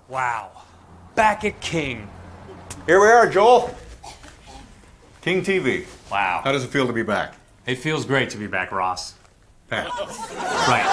Wow. Back at King. Here we are, Joel. King TV. Wow. How does it feel to be back? It feels great to be back, Ross. Pat. Right.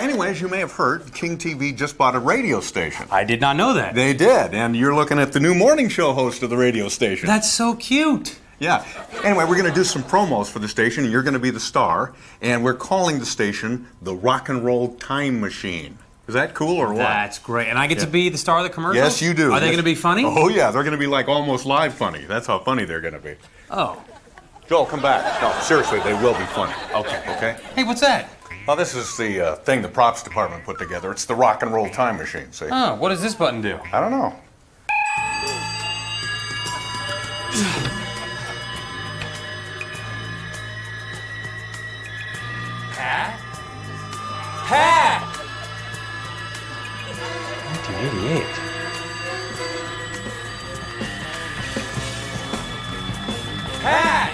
Anyway, as you may have heard, King TV just bought a radio station. I did not know that. They did, and you're looking at the new morning show host of the radio station. That's so cute. Yeah. Anyway, we're going to do some promos for the station, and you're going to be the star, and we're calling the station the Rock and Roll Time Machine. Is that cool or what? That's great. And I get to be the star of the commercials? Yes, you do. Are they going to be funny? Oh, yeah. They're going to be like almost live funny. That's how funny they're going to be. Oh. Joel, come back. No, seriously, they will be funny. Okay? Hey, what's that? Well, this is the thing the props department put together. It's the Rock and Roll Time Machine, see? Oh, what does this button do? I don't know. Pat? 1988. Pat!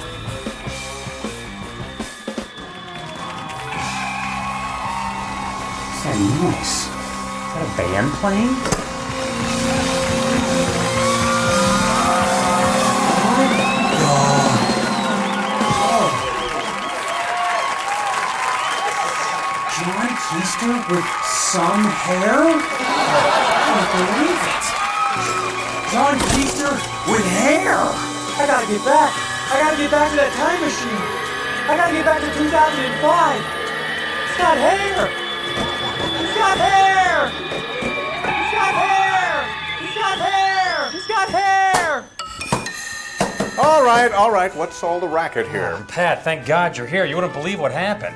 What's that noise? Is that a band playing? John Keister with some hair? I can't believe it. John Keister with hair! I gotta get back. I gotta get back to that time machine. I gotta get back to 2005. He's got hair. He's got hair. He's got hair. He's got hair. He's got hair. All right. What's all the racket here? Pat, thank God you're here. You wouldn't believe what happened.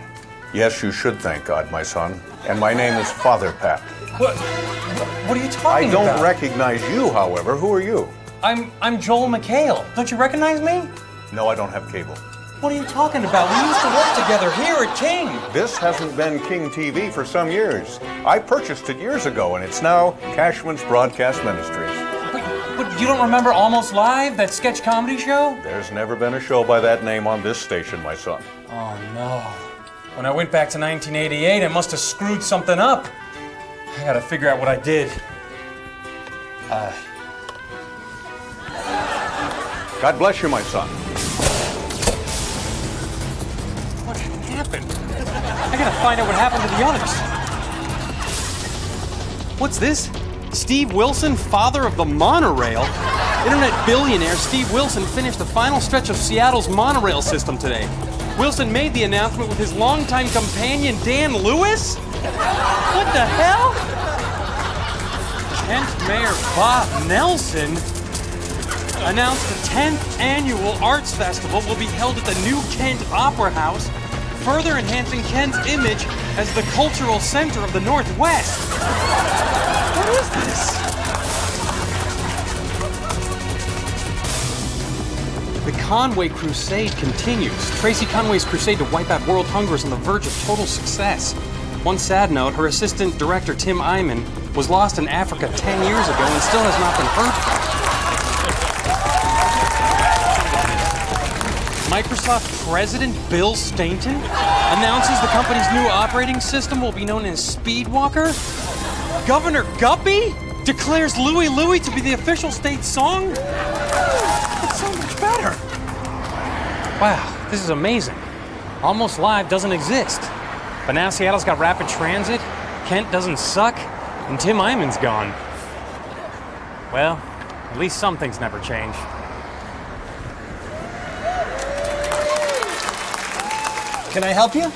Yes, you should thank God, my son. And my name is Father Pat. What are you talking I about? don't recognize you, however. Who are you? I'm Joel McHale. Don't you recognize me? No, I don't have cable. What are you talking about? We used to work together here at King. This hasn't been King TV for some years. I purchased it years ago, and it's now Cashman's Broadcast Ministries. But you don't remember Almost Live, that sketch comedy show? There's never been a show by that name on this station, my son. Oh, no. When I went back to 1988, I must have screwed something up. I gotta figure out what I did. God bless you, my son. What happened? I gotta find out what happened to the others. What's this? Steve Wilson, father of the monorail? Internet billionaire Steve Wilson finished the final stretch of Seattle's monorail system today. Wilson made the announcement with his longtime companion, Dan Lewis? What the hell? Kent Mayor Bob Nelson announced the 10th annual Arts Festival will be held at the new Kent Opera House, further enhancing Kent's image as the cultural center of the Northwest. What is this? The Conway crusade continues. Tracey Conway's crusade to wipe out world hunger is on the verge of total success. One sad note, her assistant director, Tim Eyman, was lost in Africa 10 years ago and still has not been heard from. Microsoft President Bill Stainton announces the company's new operating system will be known as Speedwalker. Governor Guppy declares Louie Louie to be the official state song. It's so much better. Wow, this is amazing. Almost Live doesn't exist. But now Seattle's got rapid transit, Kent doesn't suck, and Tim Eyman's gone. Well, at least some things never change. Can I help you?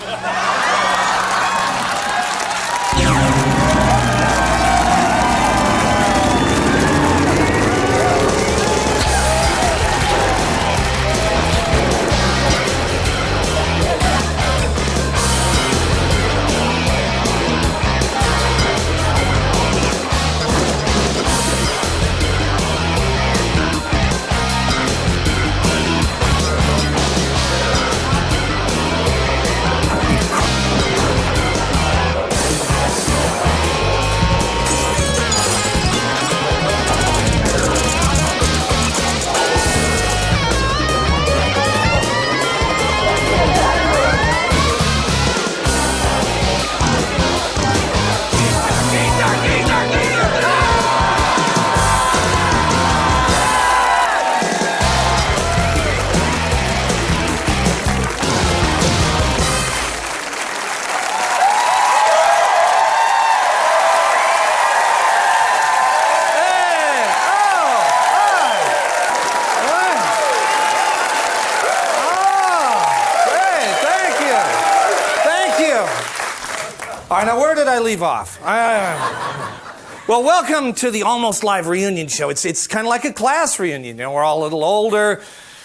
All right, now where did I leave off? Well, welcome to the Almost Live reunion show. It's kind of like a class reunion. You know, we're all a little older,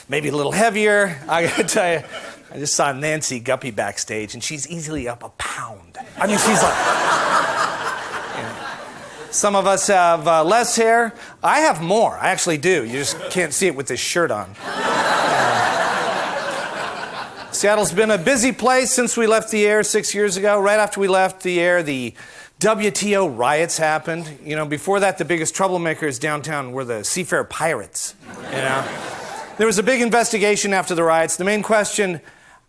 maybe a little heavier. I gotta tell you, I just saw Nancy Guppy backstage, and she's easily up a pound. I mean, she's like... Some of us have less hair. I have more. I actually do. You just can't see it with this shirt on. Seattle's been a busy place since we left the air 6 years ago. Right after we left the air, the WTO riots happened. You know, before that, the biggest troublemakers downtown were the Seafair Pirates. You know, there was a big investigation after the riots. The main question: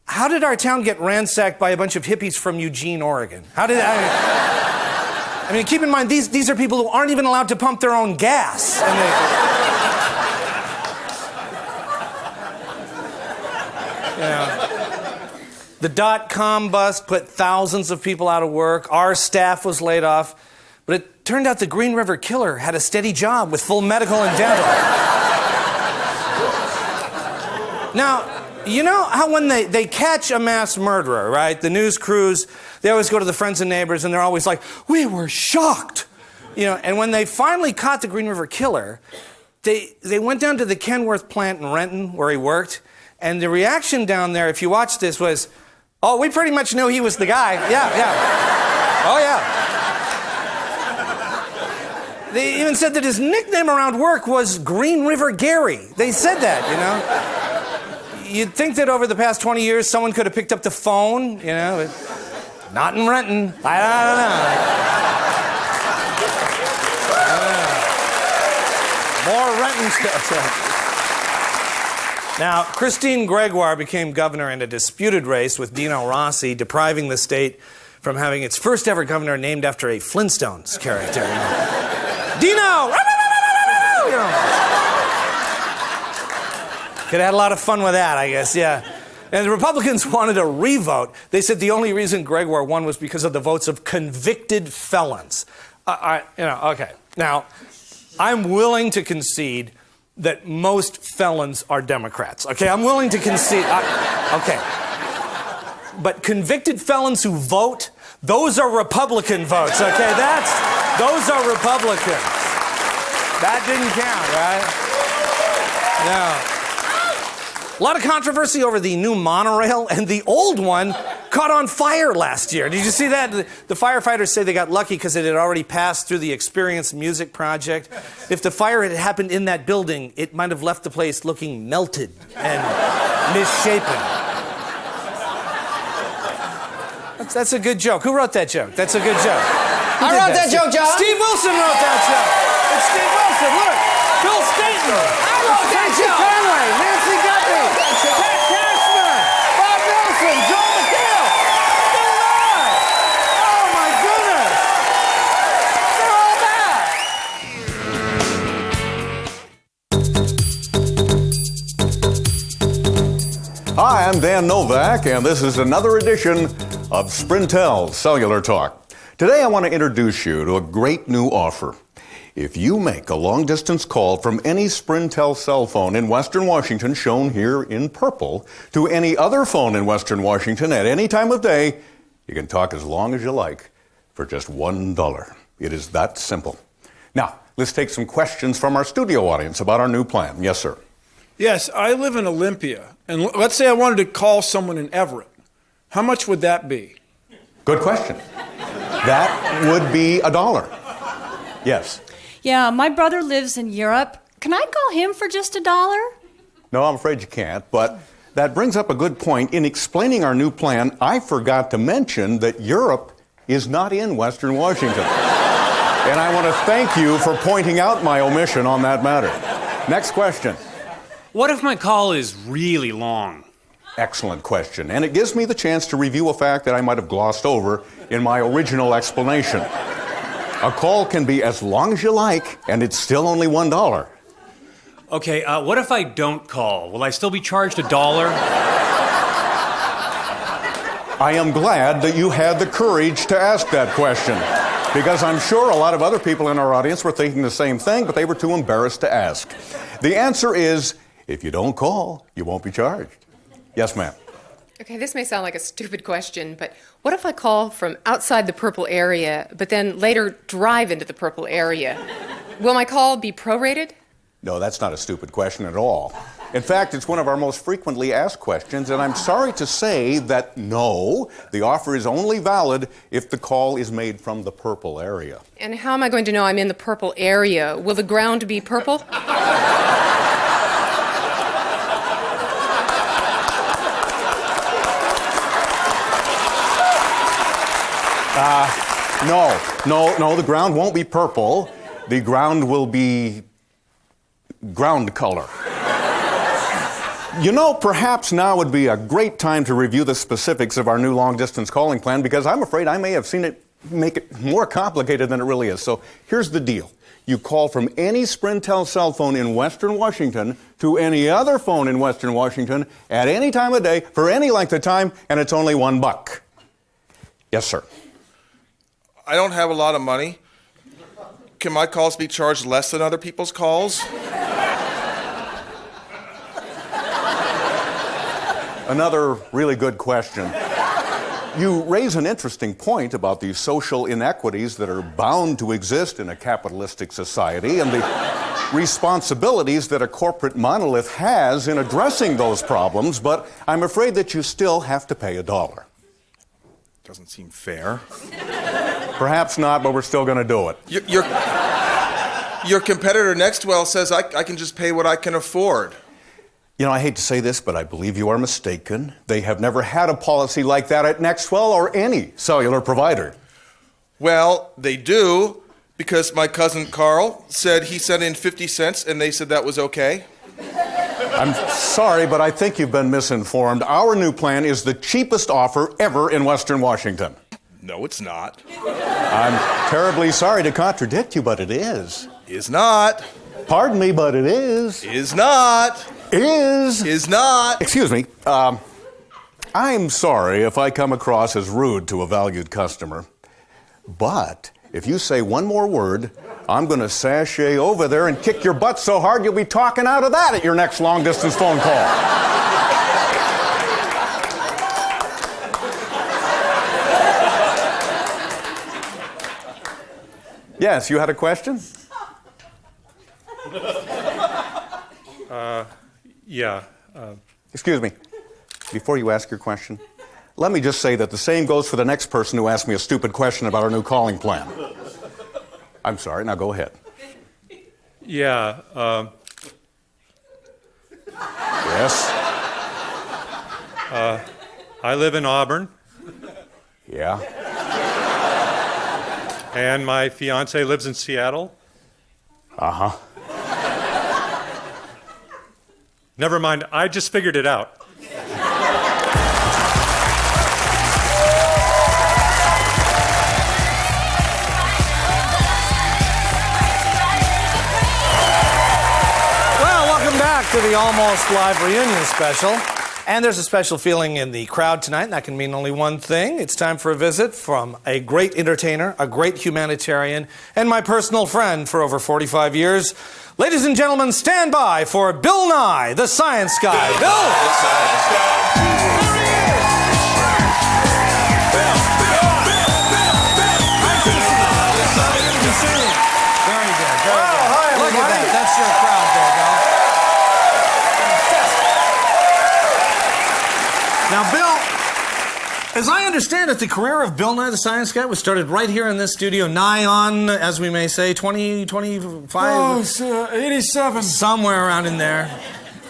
how did our town get ransacked by a bunch of hippies from Eugene, Oregon? I mean, keep in mind, these are people who aren't even allowed to pump their own gas. And they, you know, the dot-com bust put thousands of people out of work. Our staff was laid off. But it turned out the Green River Killer had a steady job with full medical and dental. Now, you know how when they catch a mass murderer, right? The news crews, they always go to the friends and neighbors, and they're always like, we were shocked. You know, and when they finally caught the Green River Killer, they went down to the Kenworth plant in Renton, where he worked, and the reaction down there, if you watch this, was, oh, we pretty much knew he was the guy. Yeah. Oh, yeah. They even said that his nickname around work was Green River Gary. They said that, you know. You'd think that over the past 20 years, someone could have picked up the phone, you know, but not in Renton. I don't know. More Renton stuff. Now, Christine Gregoire became governor in a disputed race with Dino Rossi, depriving the state from having its first ever governor named after a Flintstones character. You know. Dino! You know. Could have had a lot of fun with that, I guess, yeah. And the Republicans wanted a revote. They said the only reason Gregoire won was because of the votes of convicted felons. Okay. Now, I'm willing to concede that most felons are Democrats, okay? I'm willing to concede. Okay. But convicted felons who vote, those are Republican votes, okay? Those are Republicans. That didn't count, right? No. A lot of controversy over the new monorail, and the old one caught on fire last year. Did you see that? The firefighters say they got lucky because it had already passed through the Experience Music Project. If the fire had happened in that building, it might have left the place looking melted and misshapen. That's a good joke. Who wrote that joke? That's a good joke. I wrote that joke, John. Steve Wilson wrote that joke. It's Steve Wilson. Look. Bill Stainton. I wrote that joke. Conway. Nancy Guppy. Cashman. Bob Nelson. Joe McHale. They're alive. Oh, my goodness. They're all back. Hi, I'm Dan Novak, and this is another edition of Sprintel Cellular Talk. Today I want to introduce you to a great new offer. If you make a long-distance call from any Sprintel cell phone in Western Washington, shown here in purple, to any other phone in Western Washington at any time of day, you can talk as long as you like for just $1. It is that simple. Now, let's take some questions from our studio audience about our new plan. Yes, sir. Yes, I live in Olympia, and let's say I wanted to call someone in Everett. How much would that be? Good question. That would be $1. Yes. Yeah, my brother lives in Europe. Can I call him for just $1? No, I'm afraid you can't, but that brings up a good point. In explaining our new plan, I forgot to mention that Europe is not in Western Washington. And I want to thank you for pointing out my omission on that matter. Next question. What if my call is really long? Excellent question, and it gives me the chance to review a fact that I might have glossed over in my original explanation. A call can be as long as you like, and it's still only $1. Okay, what if I don't call? Will I still be charged $1? I am glad that you had the courage to ask that question, because I'm sure a lot of other people in our audience were thinking the same thing, but they were too embarrassed to ask. The answer is, if you don't call, you won't be charged. Yes, ma'am. Okay, this may sound like a stupid question, but what if I call from outside the purple area, but then later drive into the purple area? Will my call be prorated? No, that's not a stupid question at all. In fact, it's one of our most frequently asked questions, and I'm sorry to say that no, the offer is only valid if the call is made from the purple area. And how am I going to know I'm in the purple area? Will the ground be purple? No, the ground won't be purple. The ground will be ground color. You know, perhaps now would be a great time to review the specifics of our new long-distance calling plan, because I'm afraid I may have seen it make it more complicated than it really is. So here's the deal. You call from any Sprintel cell phone in Western Washington to any other phone in Western Washington at any time of day for any length of time, and it's only $1. Yes, sir. I don't have a lot of money. Can my calls be charged less than other people's calls? Another really good question. You raise an interesting point about the social inequities that are bound to exist in a capitalistic society and the responsibilities that a corporate monolith has in addressing those problems, but I'm afraid that you still have to pay $1. Doesn't seem fair. Perhaps not, but we're still going to do it. Your competitor Nextwell says I can just pay what I can afford. You know, I hate to say this, but I believe you are mistaken. They have never had a policy like that at Nextwell or any cellular provider. Well, they do, because my cousin Carl said he sent in 50 cents and they said that was okay. I'm sorry, but I think you've been misinformed. Our new plan is the cheapest offer ever in Western Washington. No, it's not. I'm terribly sorry to contradict you, but it is. Is not. Pardon me, but it is. Is not. Is not. Excuse me. I'm sorry if I come across as rude to a valued customer, but if you say one more word, I'm going to sashay over there and kick your butt so hard you'll be talking out of that at your next long-distance phone call. Yes, you had a question? Yeah. Excuse me. Before you ask your question, let me just say that the same goes for the next person who asked me a stupid question about our new calling plan. I'm sorry, now go ahead. Yeah. Yes? I live in Auburn, Yeah? and my fiance lives in Seattle. Uh-huh. Never mind, I just figured it out. Well, welcome back to the Almost Live Reunion special. And there's a special feeling in the crowd tonight, and that can mean only one thing. It's time for a visit from a great entertainer, a great humanitarian, and my personal friend for over 45 years. Ladies and gentlemen, stand by for Bill Nye, the Science Guy. Bill! The Science Guy. Very good. Hi, look at that. That's your crowd there, Bill. Now, Bill, as I understand it, the career of Bill Nye, the Science Guy, was started right here in this studio, nigh on, as we may say, 20, 25? Oh, it's 87. Somewhere around in there.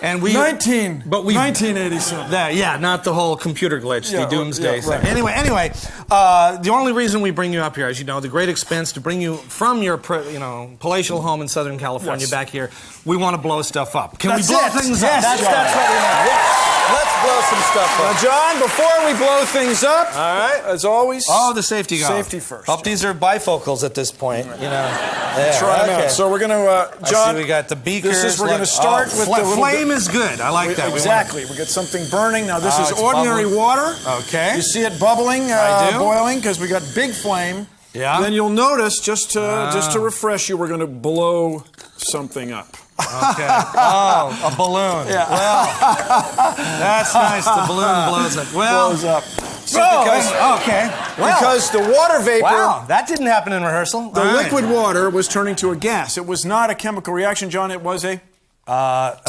And we 1987. Yeah, not the whole computer glitch, Yeah, the doomsday yeah, right. thing. Anyway, the only reason we bring you up here, as you know, the great expense to bring you from your palatial home in Southern California back here, we want to blow stuff up. Can we blow things up? Yes, That's what we want. Yes. Let's blow some stuff up. Now, John, before we blow things up, All right. as always, Oh, the safety guard. Safety first. Hope these are bifocals at this point, you know. try them out. So we're going to, John, I see we got the beakers. we're going to start with the little flame is good. I like that. Exactly. We get something burning. Now, this is it's ordinary bubbling. water. Okay. You see it bubbling, I do. boiling, because we got big flame. Yeah. Then you'll notice, just to refresh you, we're going to blow something up. Okay. Oh, a balloon. Yeah. Well, that's nice. The balloon blows up. Well, Blows up. So okay. Well, because the water vapor, wow, that didn't happen in rehearsal. the All right. liquid water was turning to a gas. It was not a chemical reaction, John. It was a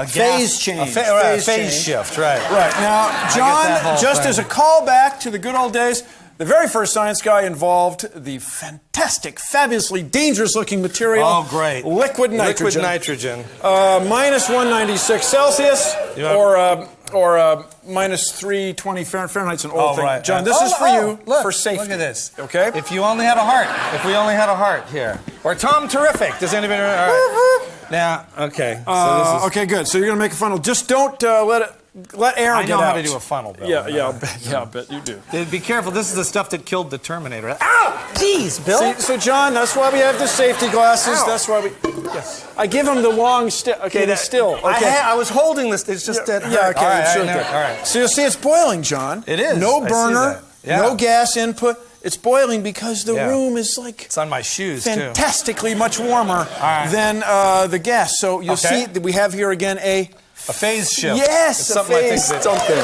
phase change. Phase change. shift, right. Right. Now, that John, whole just thing. as a callback to the good old days, the very first science guy involved the fantastic, fabulously dangerous-looking material. Oh, great. Liquid nitrogen. Liquid nitrogen. Minus 196 Celsius, Yeah. or minus 320 Fahrenheit's an old Oh, thing. right. John, this is for you look, for safety. Look at this. Okay? If you only had a heart. If we only had a heart here. Or Tom Terrific. Does anybody? All right. Now, okay. So this is. Okay, good. So you're going to make a funnel. Just don't let air I get know out. how to do a funnel, Bill. Yeah, I bet you do. Be careful. This is the stuff that killed the Terminator. Ow! Jeez, Bill. See, so, John, that's why we have the safety glasses. Ow. That's why we. Yes. I give him the long stick. Okay, the still. Okay. I was holding this. It's just that. Yeah, okay. All right, Sure, I know. good. All right. So you'll see it's boiling, John. It is. No I see burner, that. Yeah. no gas input. It's boiling because the Yeah. room is like It's on my shoes, too. fantastically much warmer right. than the gas. So you'll see that we have here again a phase shift. Yes, It's a something I think phase that- something.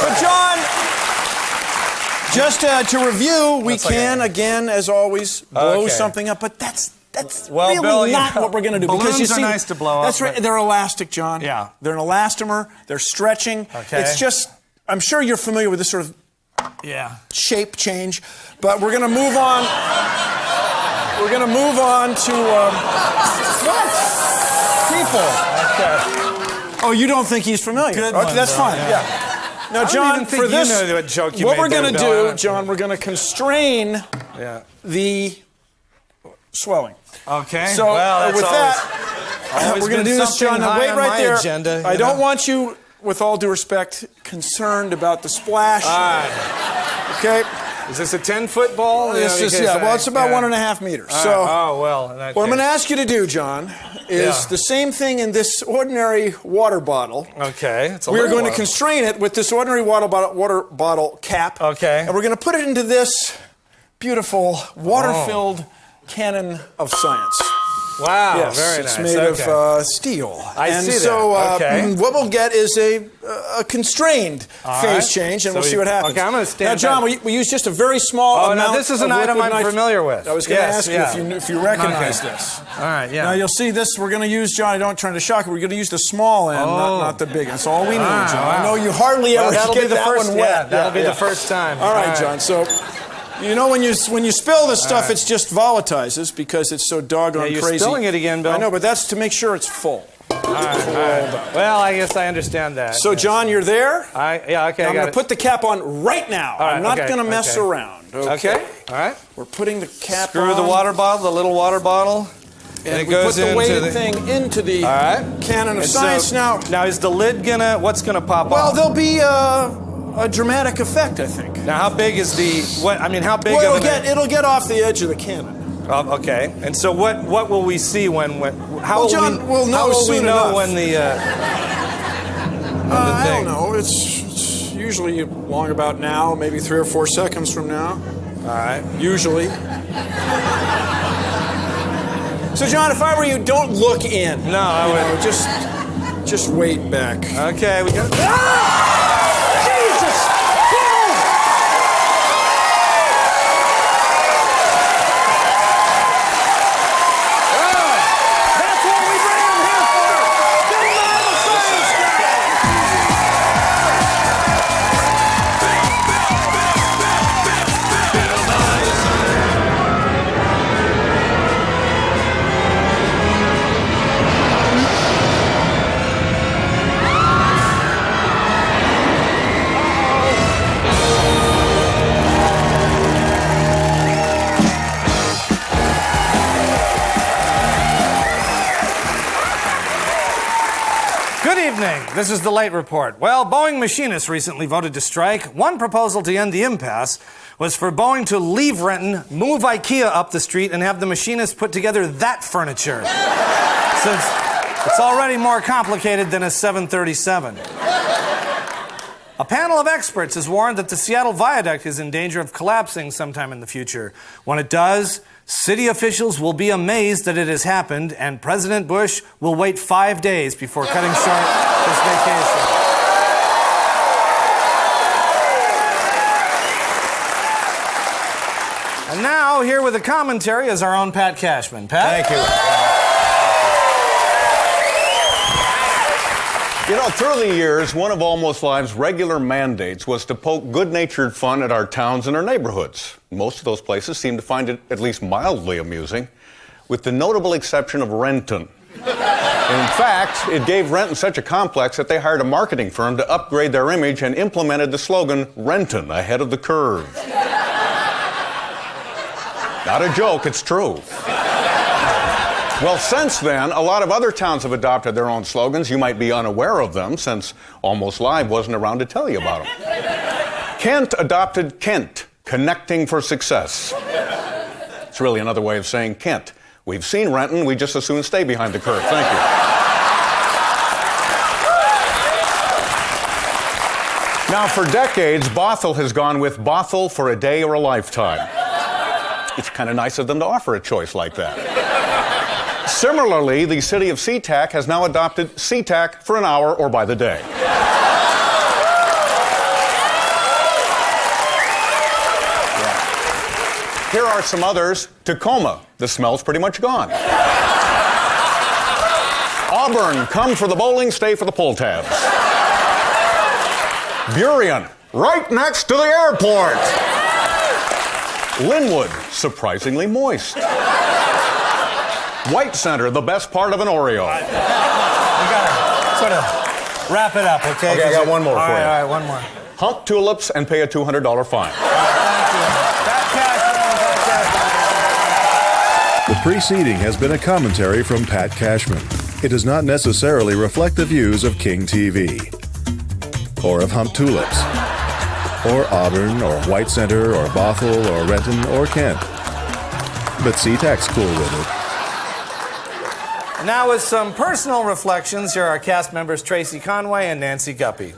But John, just to review, we can again, as always, blow Okay. something up. But that's Well, really Bill, not yeah. what we're going to do. Because you Balloons are see, nice to blow up, That's right. but- They're elastic, John. Yeah. They're an elastomer. They're stretching. Okay. It's just. I'm sure you're familiar with this sort of Yeah. shape change. But we're going to move on. We're going to move on to what? People. Okay. Oh, you don't think he's familiar? Good Okay, one, that's Bill, fine. yeah. Now, I don't John, even think for you this, know what joke you what made we're there, going to Bill. I do, don't- John, we're going to constrain Yeah. the swelling. Okay. So well, that's with always, that, always we're going to been do this, something John. Now high wait on right my there. agenda, I you don't know? want you, with all due respect, concerned about the splash. All right. Okay. Is this a 10-foot ball? This is, well, it's about 1.5 meters. All So right. Oh, well. In that what I'm going to case. ask you to do, John, is the same thing in this ordinary water bottle. Okay. It's a We are little going to one. constrain it with this ordinary water bottle cap. Okay. And we're going to put it into this beautiful water-filled cannon of science. Wow. Yes, Very it's nice. made Okay. of steel. I and see that. so Okay. what we'll get is a constrained All phase right. change, and So we'll see what happens. okay, I'm gonna stand Now, John, back. we use just a very small Oh, amount. now this is an of item liquid I'm familiar with. I was going to Yes, ask yeah. you if you recognize Okay. this. All right. Yeah. Now you'll see this. We're going to use, John. I don't trying to shock you. We're going to use the small end, not the big. That's all we need, Ah, John. wow. I know you hardly Well, ever that'll get be the that first. one Yeah, wet. that'll be the first time. All right, John. So. You know, when you spill this stuff, it's just volatilizes because it's so doggone you're crazy. spilling it again, Bill. I know, but that's to make sure it's full. All right. Well, I guess I understand that. So, yes. John, you're there. Okay. I'm I going got to it. put the cap on right now. All right, I'm not okay, going to mess okay. around. Okay. All right. We're putting the cap Screw on. the water bottle, the little water bottle. And it we goes put the into weighted the thing into the All right. cannon of And science. so, Now, is the lid what's gonna pop well, off? there'll be a dramatic effect, I think. Now, how big is the what? I mean, how big? Well, of it'll get off the edge of the cannon. Okay. And so, what will we see when? How Well, will John, we'll know how will we soon know enough. when the? I don't know. It's usually along about now, maybe 3 or 4 seconds from now. All right. Usually. So, John, if I were you, don't look in. No, I would. You know, just wait back. Okay, we got. Jesus! Boom! That's what we bring him here for! Big Mama Science Guy! Good evening. This is the late report. Well, Boeing machinists recently voted to strike. One proposal to end the impasse was for Boeing to leave Renton, move IKEA up the street, and have the machinists put together that furniture. Since it's already more complicated than a 737. A panel of experts has warned that the Seattle Viaduct is in danger of collapsing sometime in the future. When it does, city officials will be amazed that it has happened, and President Bush will wait 5 days before cutting short his vacation. And now, here with a commentary is our own Pat Cashman. Pat? Thank you. You know, through the years, one of Almost Live's regular mandates was to poke good-natured fun at our towns and our neighborhoods. Most of those places seem to find it at least mildly amusing, with the notable exception of Renton. In fact, it gave Renton such a complex that they hired a marketing firm to upgrade their image and implemented the slogan, Renton, ahead of the curve. Not a joke, it's true. Well, since then, a lot of other towns have adopted their own slogans. You might be unaware of them, since Almost Live wasn't around to tell you about them. Kent adopted Kent, connecting for success. It's really another way of saying Kent. We've seen Renton, we just as soon stay behind the curve. Thank you. Now, for decades, Bothell has gone with Bothell for a day or a lifetime. It's kind of nice of them to offer a choice like that. Similarly, the city of SeaTac has now adopted SeaTac for an hour or by the day. Yeah. Here are some others. Tacoma, the smell's pretty much gone. Auburn, come for the bowling, stay for the pull tabs. Burien, right next to the airport. Linwood, surprisingly moist. White Center, the best part of an Oreo. We gotta sort of wrap it up, okay? Okay, I got one more for you. All right, one more. Hump tulips and pay a $200 fine. Thank you. Pat Cashman. The preceding has been a commentary from Pat Cashman. It does not necessarily reflect the views of King TV, or of Hump Tulips, or Auburn, or White Center, or Bothell, or Renton, or Kent. But SeaTac's cool with it. Now, with some personal reflections, here are cast members Tracey, Conway, and Nancy Guppy.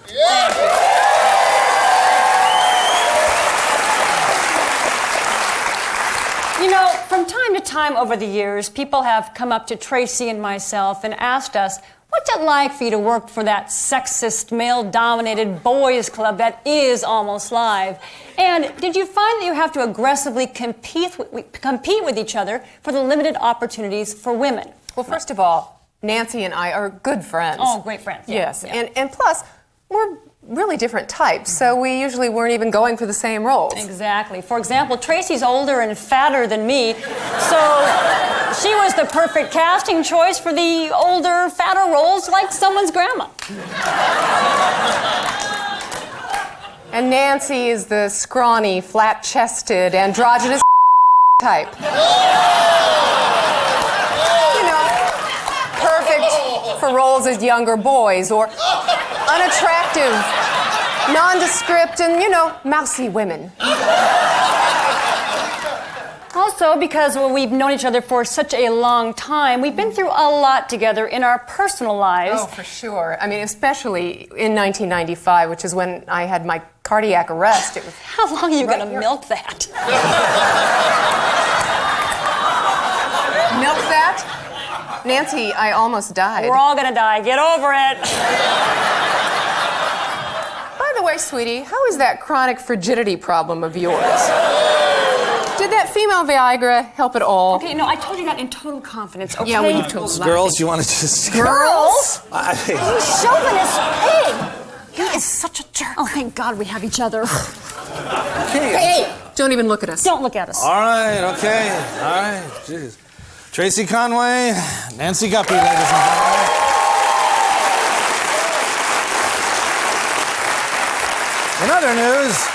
You know, from time to time over the years, people have come up to Tracey and myself and asked us, what's it like for you to work for that sexist, male-dominated boys club that is Almost Live? And did you find that you have to aggressively compete with each other for the limited opportunities for women? Well, first of all, Nancy and I are good friends. Oh, great friends. Yeah. Yes, Yeah. And plus, we're really different types, so we usually weren't even going for the same roles. Exactly. For example, Tracey's older and fatter than me, so she was the perfect casting choice for the older, fatter roles like someone's grandma. And Nancy is the scrawny, flat-chested, androgynous type. For roles as younger boys or unattractive, nondescript, and, mousy women. Also, because we've known each other for such a long time, we've been through a lot together in our personal lives. Oh, for sure. I mean, especially in 1995, which is when I had my cardiac arrest. It was How long are you going to milk that? Milk that? Nancy, I almost died. We're all going to die. Get over it. By the way, sweetie, how is that chronic frigidity problem of yours? Did that female Viagra help at all? Okay, no, I told you that in total confidence, okay? Yeah, well, you told me. Girls, you want to just... Girls? Hey. You chauvinist pig! He is such a jerk. Oh, thank God we have each other. Hey, don't even look at us. Don't look at us. All right, okay. All right, jeez. Tracey Conway, Nancy Guppy, ladies and gentlemen. In other news,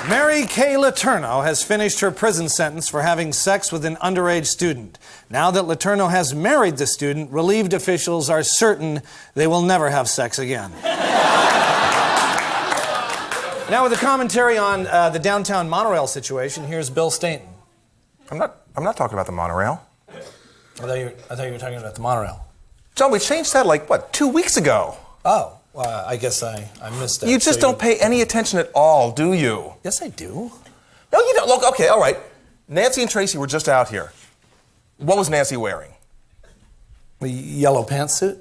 Mary Kay Letourneau has finished her prison sentence for having sex with an underage student. Now that Letourneau has married the student, relieved officials are certain they will never have sex again. Now with a commentary on the downtown monorail situation, here's Bill Stainton. I'm not talking about the monorail. I thought you were talking about the monorail. John, we changed that 2 weeks ago. Oh, Well, I guess I missed that. You just don't pay any attention at all, do you? Yes, I do. No, you don't. Look, okay, all right. Nancy and Tracey were just out here. What was Nancy wearing? A yellow pantsuit?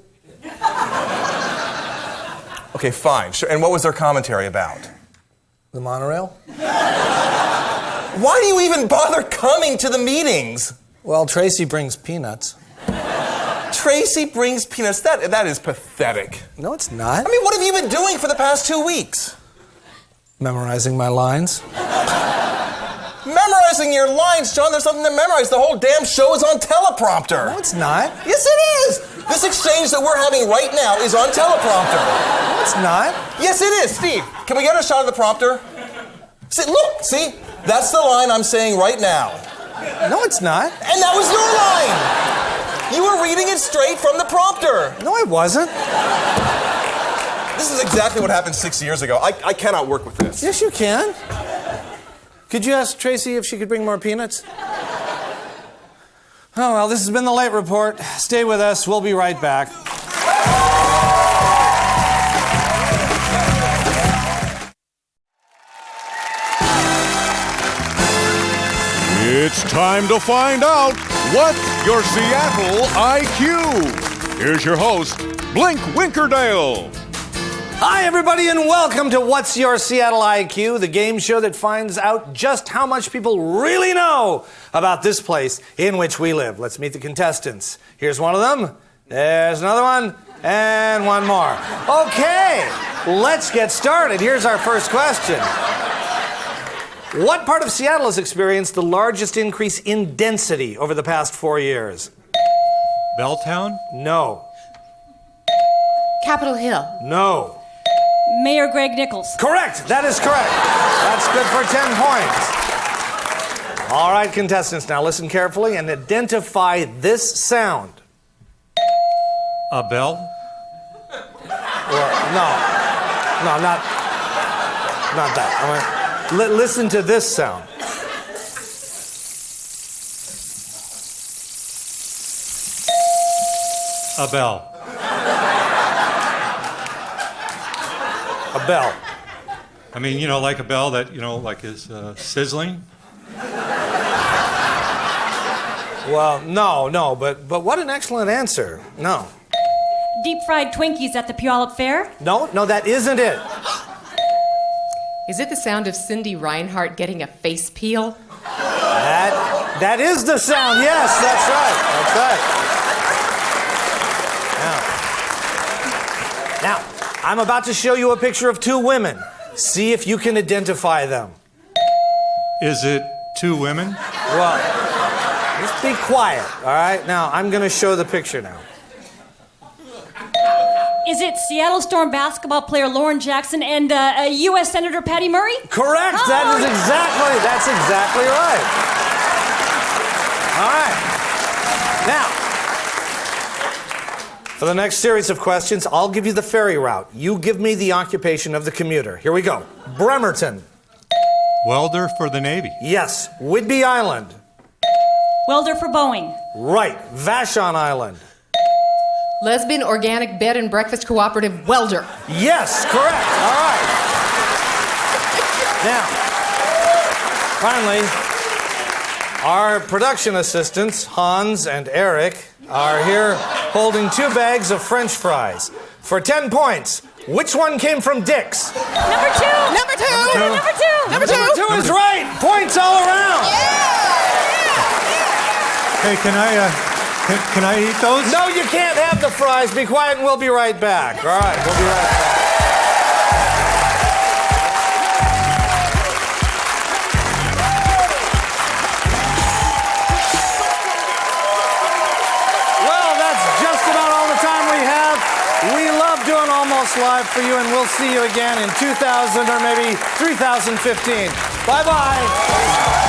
Okay, fine. Sure. And what was their commentary about? The monorail? Why do you even bother coming to the meetings? Well, Tracey brings peanuts. Tracey brings peanuts. That is pathetic. No, it's not. I mean, what have you been doing for the past 2 weeks? Memorizing my lines. Memorizing your lines, John. There's something to memorize. The whole damn show is on teleprompter. No, it's not. Yes, it is. This exchange that we're having right now is on teleprompter. No, it's not. Yes, it is. Steve, can we get a shot of the prompter? See, look, see? That's the line I'm saying right now. No, it's not. And that was your line. You were reading it straight from the prompter. No, I wasn't. This is exactly what happened 6 years ago. I cannot work with this. Yes, you can. Could you ask Tracey if she could bring more peanuts? Oh, well, this has been the Late Report. Stay with us. We'll be right back. It's time to find out what's your Seattle IQ. Here's your host, Blink Winkerdale. Hi, everybody, and welcome to What's Your Seattle IQ, the game show that finds out just how much people really know about this place in which we live. Let's meet the contestants. Here's one of them. There's another one. And one more. Okay, let's get started. Here's our first question. What part of Seattle has experienced the largest increase in density over the past 4 years? Belltown? No. Capitol Hill. No. Mayor Greg Nichols. Correct. That is correct. That's good for 10 points. All right, contestants, now listen carefully and identify this sound. A bell? No, not that. Listen to this sound. A bell. A bell. I mean, like a bell that, like is sizzling. Well, no, but what an excellent answer. No. Deep fried Twinkies at the Puyallup Fair. No, that isn't it. Is it the sound of Cindy Reinhardt getting a face peel? That is the sound. Yes, that's right. Now, I'm about to show you a picture of two women. See if you can identify them. Is it two women? Well, just be quiet, all right? Now, I'm going to show the picture now. Is it Seattle Storm basketball player Lauren Jackson and U.S. Senator Patty Murray? Correct. Oh. That's exactly right. All right. Now, for the next series of questions, I'll give you the ferry route. You give me the occupation of the commuter. Here we go. Bremerton. Welder for the Navy. Yes. Whidbey Island. Welder for Boeing. Right. Vashon Island. Lesbian Organic Bed and Breakfast Cooperative Welder. Yes, correct. All right. Now, finally, our production assistants, Hans and Eric, are here holding 2 bags of French fries. For 10 points, which one came from Dick's? Number 2. Number 2. Number 2. Number 2 is right. Points all around. Hey, can I eat those? No, you can't have the fries. Be quiet and we'll be right back. All right, we'll be right back. Well, that's just about all the time we have. We love doing Almost Live for you, and we'll see you again in 2000 or maybe 3015. Bye-bye.